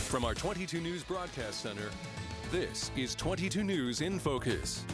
From our 22 News Broadcast Center, this is 22 News in Focus.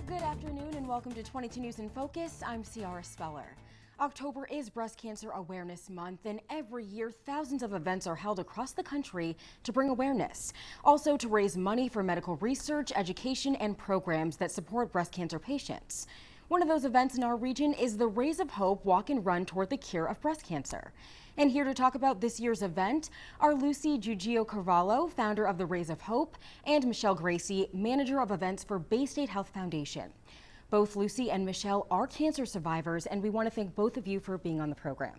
Good afternoon and welcome to 22 News in Focus. I'm Ciara Speller. October is Breast Cancer Awareness Month, and every year thousands of events are held across the country to bring awareness. Also to raise money for medical research, education, and programs that support breast cancer patients. One of those events in our region is the Rays of Hope Walk and Run toward the cure of breast cancer. And here to talk about this year's event are Lucy Giugio-Carvalho, founder of the Rays of Hope, and Michelle Gracie, manager of events for Bay State Health Foundation. Both Lucy and Michelle are cancer survivors, and we want to thank both of you for being on the program.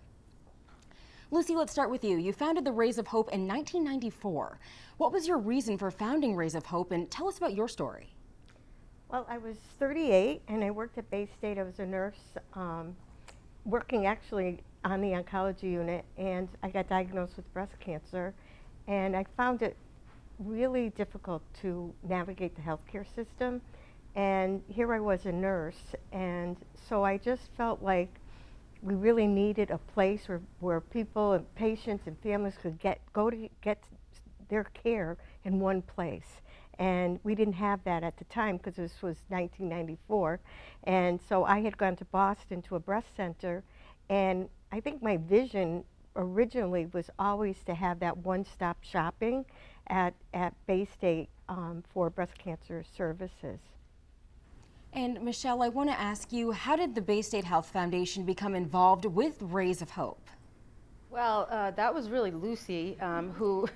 Lucy, let's start with you. You founded the Rays of Hope in 1994. What was your reason for founding Rays of Hope, and tell us about your story? Well, I was 38 and I worked at Bay State. I was a nurse working actually on the oncology unit, and I got diagnosed with breast cancer, and I found it really difficult to navigate the healthcare system. And here I was a nurse, and so I just felt like we really needed a place where people and patients and families could get their care in one place. And we didn't have that at the time because this was 1994. And so I had gone to Boston to a breast center, and I think my vision originally was always to have that one-stop shopping at Bay State for breast cancer services. And Michelle, I want to ask you, how did the Bay State Health Foundation become involved with Rays of Hope? Well, that was really Lucy who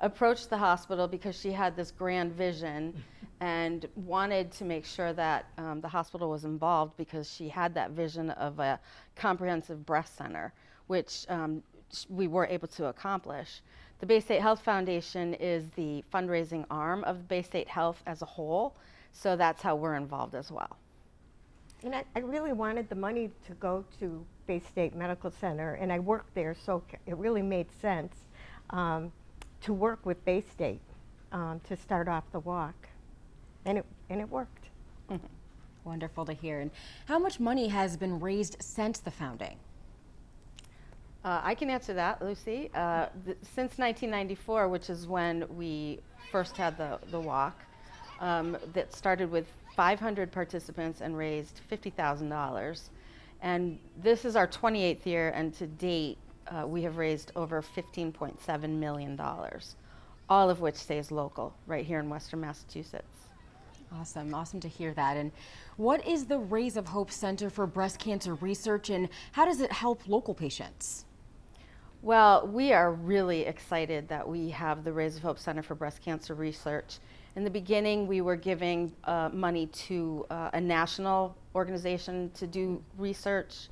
approached the hospital because she had this grand vision and wanted to make sure that the hospital was involved because she had that vision of a comprehensive breast center, which we were able to accomplish. The Bay State Health Foundation is the fundraising arm of Bay State Health as a whole, so that's how we're involved as well. And I really wanted the money to go to Bay State Medical Center, and I worked there, so it really made sense to work with Bay State to start off the walk, and it worked. Mm-hmm. Wonderful to hear. And how much money has been raised since the founding? I can answer that, Lucy. Since 1994, which is when we first had the walk, that started with 500 participants and raised $50,000. And this is our 28th year, and to date, we have raised over $15.7 million, all of which stays local, right here in Western Massachusetts. Awesome to hear that. And what is the Rays of Hope Center for Breast Cancer Research, and how does it help local patients? Well, we are really excited that we have the Rays of Hope Center for Breast Cancer Research. In the beginning, we were giving money to a national organization to do research,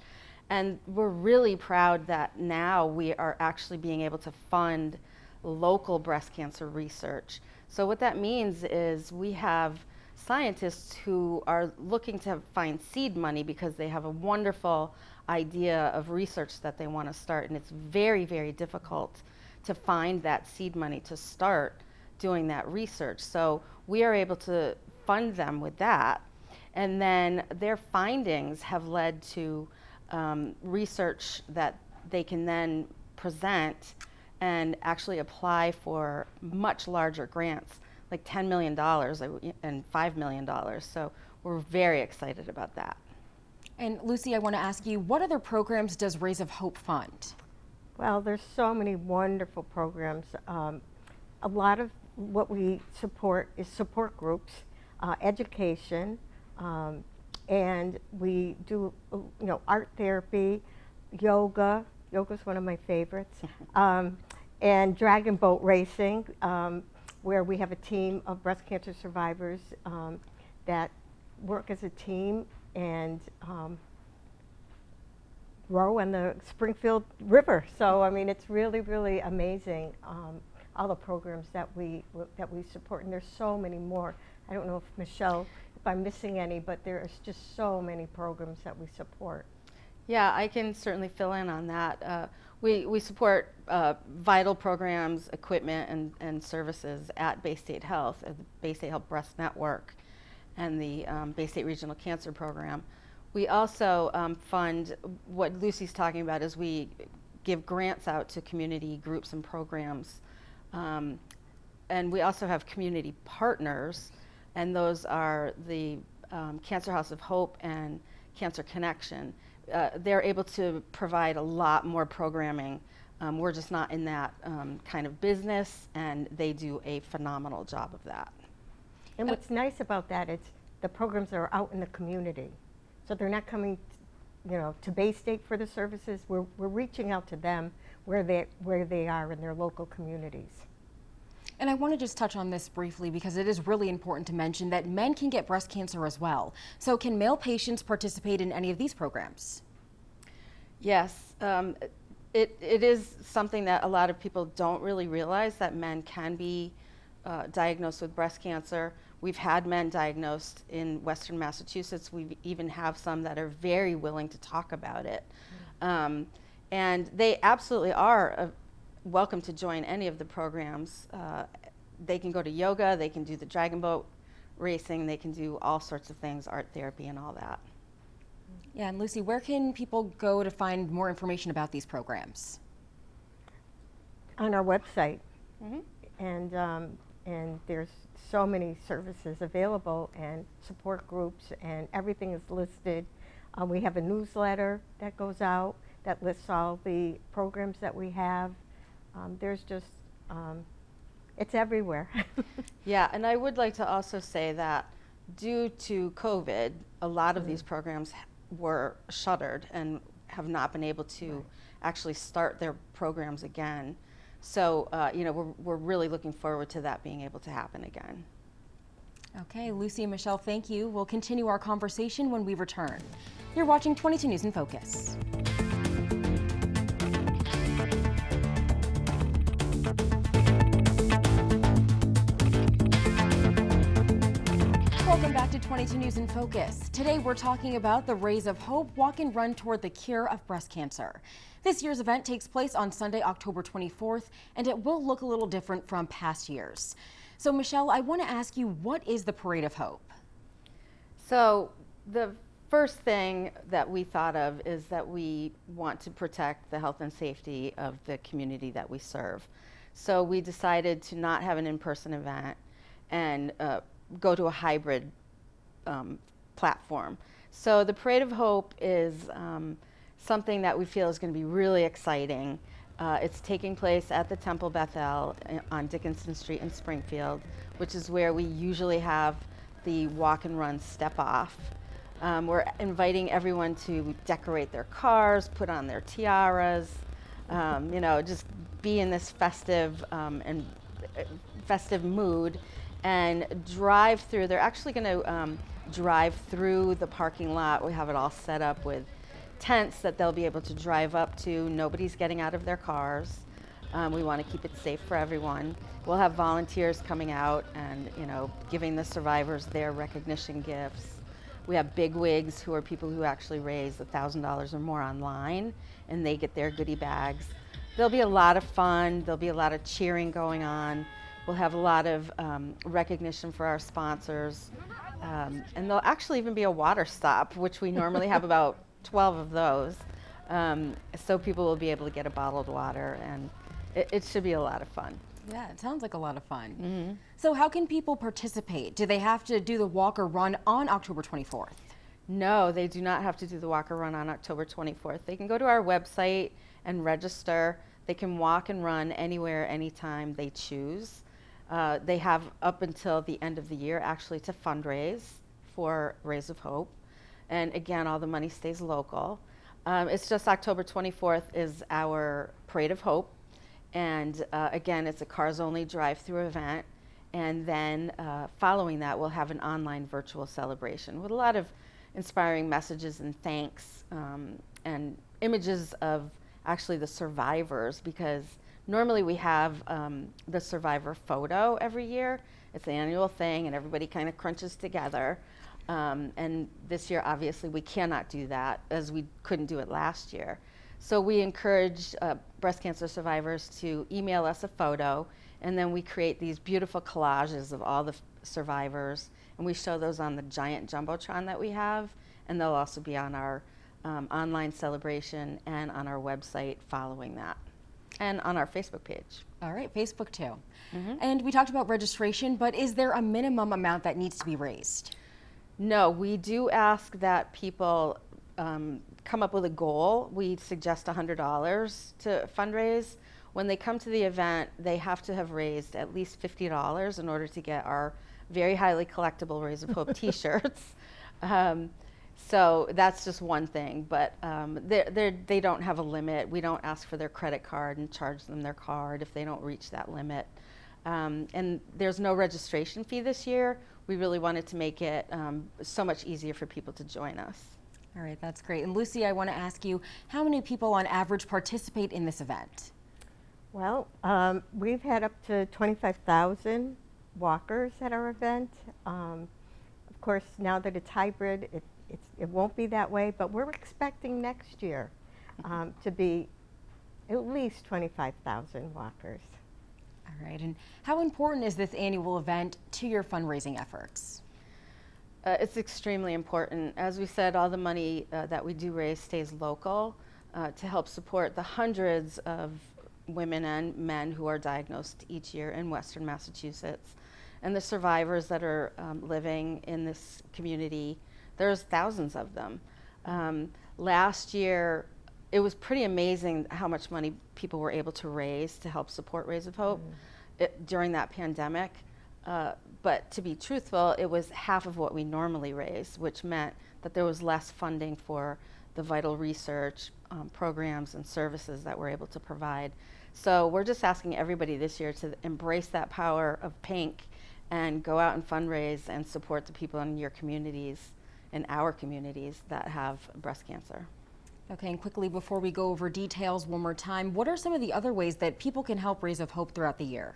and we're really proud that now we are actually being able to fund local breast cancer research. So what that means is we have scientists who are looking to find seed money because they have a wonderful idea of research that they want to start, and it's very, very difficult to find that seed money to start doing that research. So we are able to fund them with that, and then their findings have led to research that they can then present and actually apply for much larger grants, like $10 million and $5 million. So we're very excited about that. And Lucy, I want to ask you, what other programs does Rays of Hope fund? Well, there's so many wonderful programs. A lot of what we support is support groups, education, and we do art therapy, yoga. Yoga's one of my favorites, and dragon boat racing, where we have a team of breast cancer survivors that work as a team and row on the Springfield River. So I mean, it's really, really amazing. All the programs that we support, and there's so many more. I don't know if Michelle, if I'm missing any, but there's just so many programs that we support. Yeah, I can certainly fill in on that. We support vital programs, equipment, and services at Bay State Health, the Bay State Health Breast Network, and the Bay State Regional Cancer Program. We also fund what Lucy's talking about is we give grants out to community groups and programs. And we also have community partners, and those are the Cancer House of Hope and Cancer Connection. They're able to provide a lot more programming. We're just not in that kind of business, and they do a phenomenal job of that. And what's nice about that is the programs are out in the community. So they're not coming, to Bay State for the services. We're reaching out to them where they are in their local communities. And I want to just touch on this briefly because it is really important to mention that men can get breast cancer as well. So can male patients participate in any of these programs? Yes, it is something that a lot of people don't really realize, that men can be diagnosed with breast cancer. We've had men diagnosed in Western Massachusetts. We even have some that are very willing to talk about it. And they absolutely are welcome to join any of the programs. They can go to yoga, they can do the dragon boat racing, they can do all sorts of things, art therapy and all that. Yeah, and Lucy, where can people go to find more information about these programs? On our website. Mm-hmm. And there's so many services available and support groups, and everything is listed. We have a newsletter that goes out that lists all the programs that we have. There's just, it's everywhere. Yeah, and I would like to also say that due to COVID, a lot of these programs were shuttered and have not been able to actually start their programs again. So, we're really looking forward to that being able to happen again. Okay, Lucy and Michelle, thank you. We'll continue our conversation when we return. You're watching 22 News in Focus. Welcome back to 22 News in Focus. Today we're talking about the Rays of Hope Walk and Run Toward the Cure of Breast Cancer. This year's event takes place on Sunday, October 24th, and it will look a little different from past years. So Michelle, I want to ask you, what is the Parade of Hope? So the first thing that we thought of is that we want to protect the health and safety of the community that we serve. So we decided to not have an in-person event and go to a hybrid platform. So the Parade of Hope is something that we feel is going to be really exciting. It's taking place at the Temple Bethel on Dickinson Street in Springfield, which is where we usually have the walk and run step off. We're inviting everyone to decorate their cars, put on their tiaras, just be in this festive mood and drive through. They're actually going to drive through the parking lot. We have it all set up with tents that they'll be able to drive up to. Nobody's getting out of their cars. We want to keep it safe for everyone. We'll have volunteers coming out and giving the survivors their recognition gifts. We have bigwigs who are people who actually raise $1,000 or more online, and they get their goodie bags. There'll be a lot of fun. There'll be a lot of cheering going on. We'll have a lot of recognition for our sponsors. And there'll actually even be a water stop, which we normally have about 12 of those. So people will be able to get a bottled water, and it should be a lot of fun. Yeah, it sounds like a lot of fun. Mm-hmm. So how can people participate? Do they have to do the walk or run on October 24th? No, they do not have to do the walk or run on October 24th. They can go to our website and register. They can walk and run anywhere, anytime they choose. They have up until the end of the year actually to fundraise for Rays of Hope. And again, all the money stays local. It's just October 24th is our Parade of Hope. And again, it's a cars-only drive-through event. And then following that, we'll have an online virtual celebration with a lot of inspiring messages and thanks and images of actually the survivors, because normally we have the survivor photo every year. It's an annual thing, and everybody kind of crunches together. And this year, obviously, we cannot do that, as we couldn't do it last year. So we encourage breast cancer survivors to email us a photo, and then we create these beautiful collages of all the survivors, and we show those on the giant jumbotron that we have, and they'll also be on our online celebration and on our website following that, and on our Facebook page. All right, Facebook too. And we talked about registration, but is there a minimum amount that needs to be raised? No, we do ask that people come up with a goal. We suggest $100 to fundraise. When they come to the event, they have to have raised at least $50 in order to get our very highly collectible Rays of Hope t-shirts. So that's just one thing, but they don't have a limit. We don't ask for their credit card and charge them their card if they don't reach that limit. And there's no registration fee this year. We really wanted to make it so much easier for people to join us. All right, that's great. And Lucy, I want to ask you, how many people on average participate in this event? Well, we've had up to 25,000 walkers at our event. Of course, now that it's hybrid, it won't be that way, but we're expecting next year to be at least 25,000 walkers. All right, and how important is this annual event to your fundraising efforts? It's extremely important. As we said, all the money that we do raise stays local to help support the hundreds of women and men who are diagnosed each year in Western Massachusetts, and the survivors that are living in this community. There's thousands of them. Last year, it was pretty amazing how much money people were able to raise to help support Rays of Hope during that pandemic. But to be truthful, it was half of what we normally raise, which meant that there was less funding for the vital research programs and services that we're able to provide. So we're just asking everybody this year to embrace that power of pink and go out and fundraise and support the people in your communities, in our communities, that have breast cancer. Okay, and quickly before we go over details one more time, what are some of the other ways that people can help Rays of Hope throughout the year?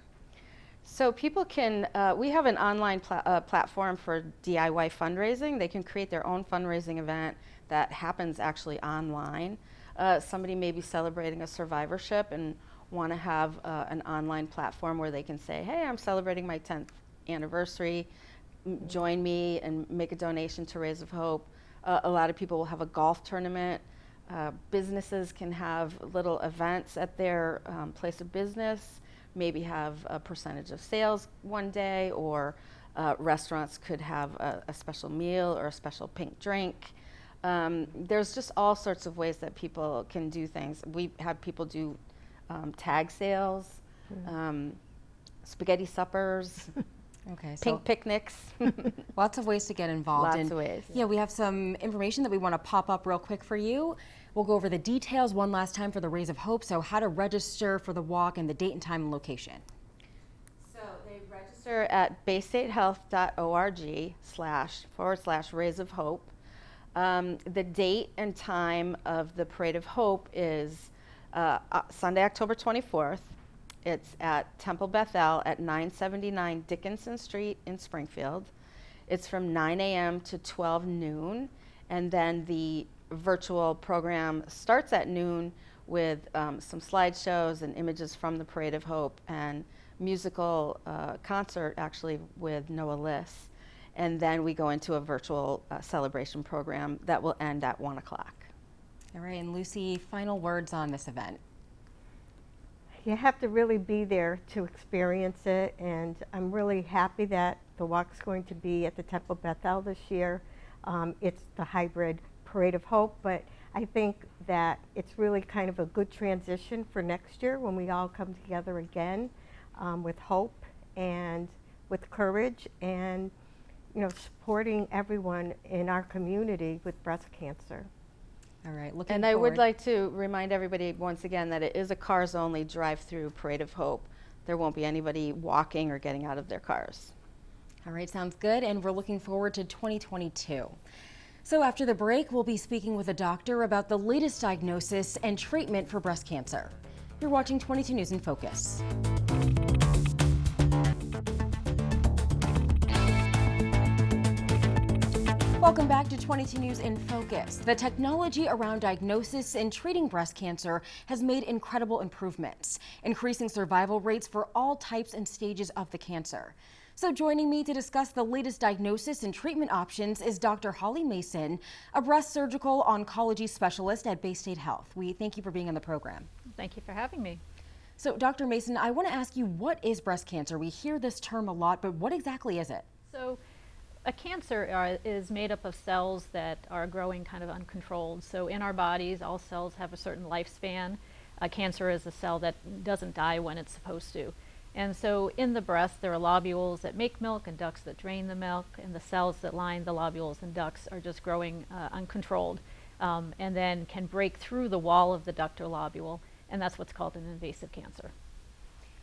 So people can, we have an online platform for DIY fundraising. They can create their own fundraising event that happens actually online. Somebody may be celebrating a survivorship and want to have an online platform where they can say, hey, I'm celebrating my 10th anniversary, join me and make a donation to Rays of Hope. A lot of people will have a golf tournament. Businesses can have little events at their place of business, maybe have a percentage of sales one day, or restaurants could have a special meal or a special pink drink. There's just all sorts of ways that people can do things. We have people do tag sales, spaghetti suppers, Okay, so pink picnics. lots of ways to get involved. Lots of ways. Yeah, we have some information that we want to pop up real quick for you. We'll go over the details one last time for the Rays of Hope, so how to register for the walk and the date and time and location. So they register at baystatehealth.org//Rays of Hope. The date and time of the Parade of Hope is Sunday, October 24th. It's at Temple Bethel at 979 Dickinson Street in Springfield. It's from 9 a.m. to 12 noon, and then the virtual program starts at noon with some slideshows and images from the Parade of Hope and musical concert actually with Noah Liss. And then we go into a virtual celebration program that will end at 1 o'clock. All right, and Lucy, final words on this event. You have to really be there to experience it, and I'm really happy that the walk's going to be at the Temple Bethel this year. It's the hybrid Parade of Hope, but I think that it's really kind of a good transition for next year when we all come together again with hope and with courage, and supporting everyone in our community with breast cancer. All right, looking And forward. I would like to remind everybody once again that it is a cars-only drive-through Parade of Hope. There won't be anybody walking or getting out of their cars. All right, sounds good, and we're looking forward to 2022. So after the break, we'll be speaking with a doctor about the latest diagnosis and treatment for breast cancer. You're watching 22 News in Focus. Welcome back to 22 News in Focus. The technology around diagnosis and treating breast cancer has made incredible improvements, increasing survival rates for all types and stages of the cancer. So joining me to discuss the latest diagnosis and treatment options is Dr. Holly Mason, a breast surgical oncology specialist at Bay State Health. We thank you for being on the program. Thank you for having me. So Dr. Mason, I want to ask you, what is breast cancer? We hear this term a lot, but what exactly is it? So a cancer is made up of cells that are growing kind of uncontrolled. So in our bodies, all cells have a certain lifespan. A cancer is a cell that doesn't die when it's supposed to. And so in the breast, there are lobules that make milk and ducts that drain the milk, and the cells that line the lobules and ducts are just growing uncontrolled, and then can break through the wall of the duct or lobule, and that's what's called an invasive cancer.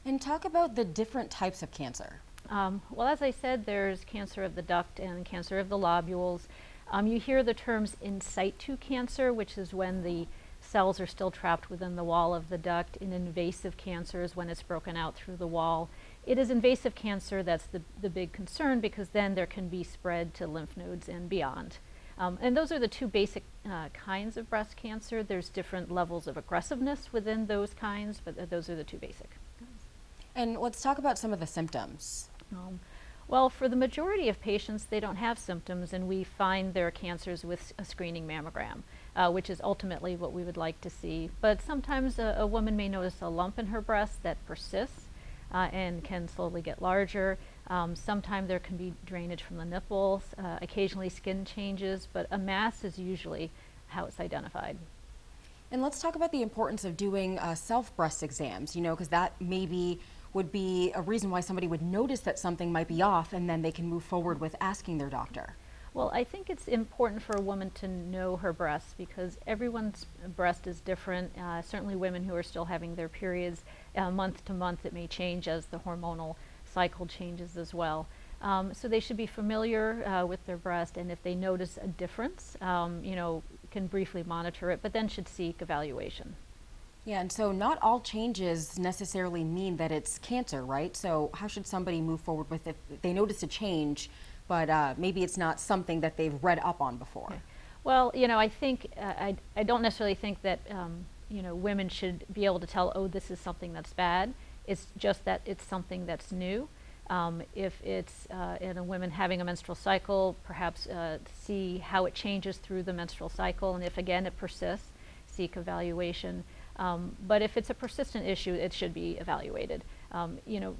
And talk about the different types of cancer. Well, as I said, there's cancer of the duct and cancer of the lobules. You hear the terms in situ cancer, which is when the cells are still trapped within the wall of the duct. In invasive cancers, when it's broken out through the wall. It is invasive cancer that's the big concern, because then there can be spread to lymph nodes and beyond. And those are the two basic kinds of breast cancer. There's different levels of aggressiveness within those kinds, but those are the two basic. And let's talk about some of the symptoms. Well, for the majority of patients, they don't have symptoms, and we find their cancers with a screening mammogram, which is ultimately what we would like to see. But sometimes a woman may notice a lump in her breast that persists and can slowly get larger. Sometimes there can be drainage from the nipples, occasionally skin changes, but a mass is usually how it's identified. And let's talk about the importance of doing self-breast exams, because that maybe would be a reason why somebody would notice that something might be off, and then they can move forward with asking their doctor. Well, I think it's important for a woman to know her breasts, because everyone's breast is different. Certainly women who are still having their periods month to month, it may change as the hormonal cycle changes as well. So they should be familiar with their breast, and if they notice a difference, can briefly monitor it, but then should seek evaluation. Yeah, and so not all changes necessarily mean that it's cancer, right? So how should somebody move forward with if they notice a change, but maybe it's not something that they've read up on before? Okay. Well, I think, I don't necessarily think that, women should be able to tell, oh, this is something that's bad. It's just that it's something that's new. If it's in a woman having a menstrual cycle, perhaps see how it changes through the menstrual cycle, and if again it persists, seek evaluation. But if it's a persistent issue, it should be evaluated.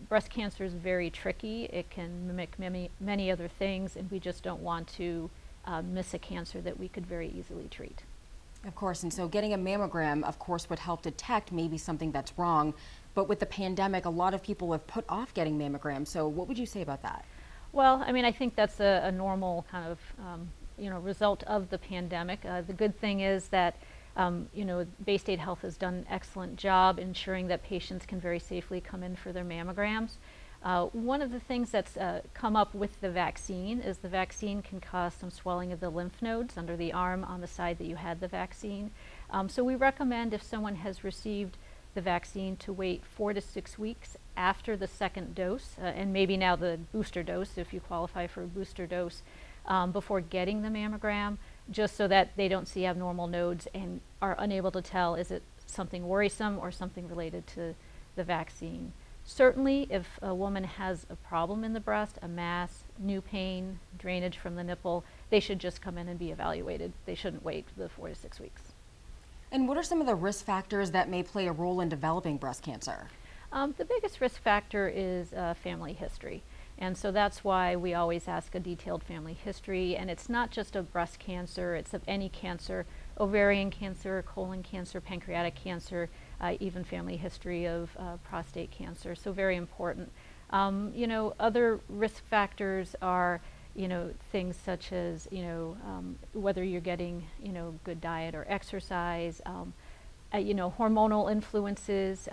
Breast cancer is very tricky. It can mimic many other things, and we just don't want to miss a cancer that we could very easily treat. Of course, and so getting a mammogram, of course, would help detect maybe something that's wrong. But with the pandemic, a lot of people have put off getting mammograms. So what would you say about that? Well, I think that's a normal kind of result of the pandemic. The good thing is that Bay State Health has done an excellent job ensuring that patients can very safely come in for their mammograms. One of the things that's come up with the vaccine is the vaccine can cause some swelling of the lymph nodes under the arm on the side that you had the vaccine. So we recommend, if someone has received the vaccine, to wait 4 to 6 weeks after the second dose, and maybe now the booster dose if you qualify for a booster dose, before getting the mammogram, just so that they don't see abnormal nodes and are unable to tell, is it something worrisome or something related to the vaccine. Certainly, if a woman has a problem in the breast, a mass, new pain, drainage from the nipple, they should just come in and be evaluated. They shouldn't wait the 4 to 6 weeks. And what are some of the risk factors that may play a role in developing breast cancer? The biggest risk factor is family history. And so that's why we always ask a detailed family history. And it's not just of breast cancer, it's of any cancer, ovarian cancer, colon cancer, pancreatic cancer, even family history of prostate cancer. So very important. Other risk factors are, things such as, whether you're getting, good diet or exercise, hormonal influences.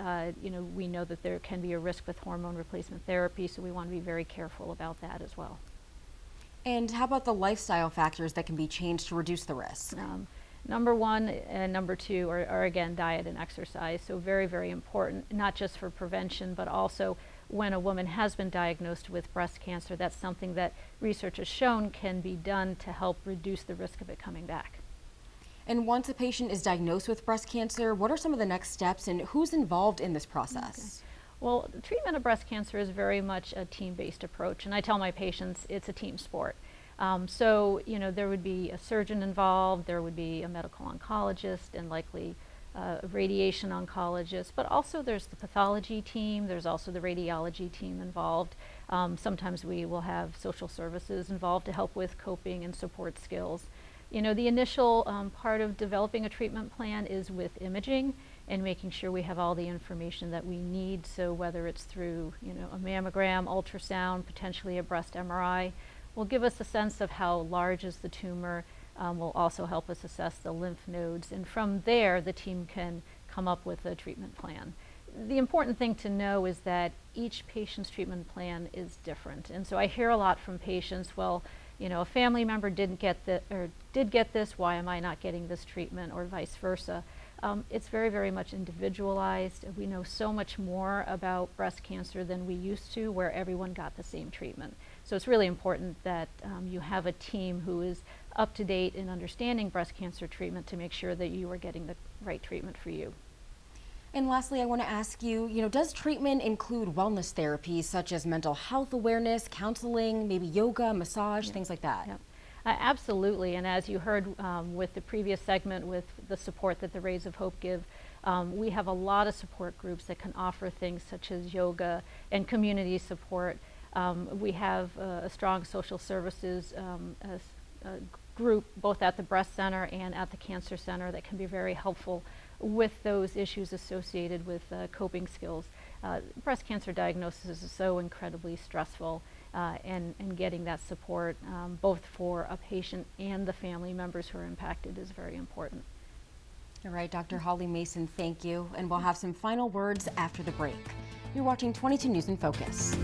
We know that there can be a risk with hormone replacement therapy, so we want to be very careful about that as well. And how about the lifestyle factors that can be changed to reduce the risk? Number one and number two are again, diet and exercise. So very, very important, not just for prevention, but also when a woman has been diagnosed with breast cancer. That's something that research has shown can be done to help reduce the risk of it coming back. And once a patient is diagnosed with breast cancer, what are some of the next steps and who's involved in this process? Okay. Well, the treatment of breast cancer is very much a team-based approach, and I tell my patients it's a team sport. So, there would be a surgeon involved, there would be a medical oncologist, and likely a radiation oncologist, but also there's the pathology team, there's also the radiology team involved. Sometimes we will have social services involved to help with coping and support skills. The initial part of developing a treatment plan is with imaging and making sure we have all the information that we need. So whether it's through, a mammogram, ultrasound, potentially a breast MRI, will give us a sense of how large is the tumor, will also help us assess the lymph nodes. And from there, the team can come up with a treatment plan. The important thing to know is that each patient's treatment plan is different. And so I hear a lot from patients, well, a family member did get this, why am I not getting this treatment, or vice versa. It's very, very much individualized. We know so much more about breast cancer than we used to, where everyone got the same treatment. So it's really important that you have a team who is up to date in understanding breast cancer treatment to make sure that you are getting the right treatment for you. And lastly, I want to ask you, does treatment include wellness therapies such as mental health awareness, counseling, maybe yoga, massage, things like that? Yep. Absolutely, and as you heard with the previous segment with the support that the Rays of Hope give, we have a lot of support groups that can offer things such as yoga and community support. We have a strong social services group both at the breast center and at the cancer center that can be very helpful with those issues associated with coping skills. Breast cancer diagnosis is so incredibly stressful, and getting that support both for a patient and the family members who are impacted is very important. All right, Dr. Holly Mason, thank you. And we'll have some final words after the break. You're watching 22 News in Focus.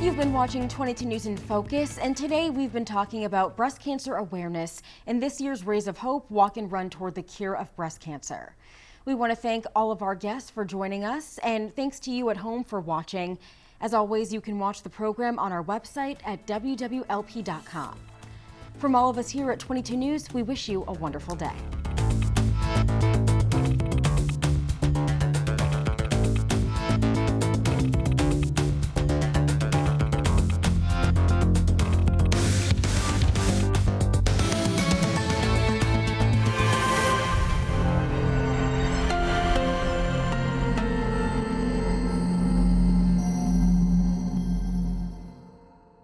You've been watching 22 News in Focus, and today we've been talking about breast cancer awareness and this year's Rays of Hope Walk and Run Toward the Cure of Breast Cancer. We want to thank all of our guests for joining us, and thanks to you at home for watching. As always, you can watch the program on our website at wwlp.com. From all of us here at 22 News, we wish you a wonderful day.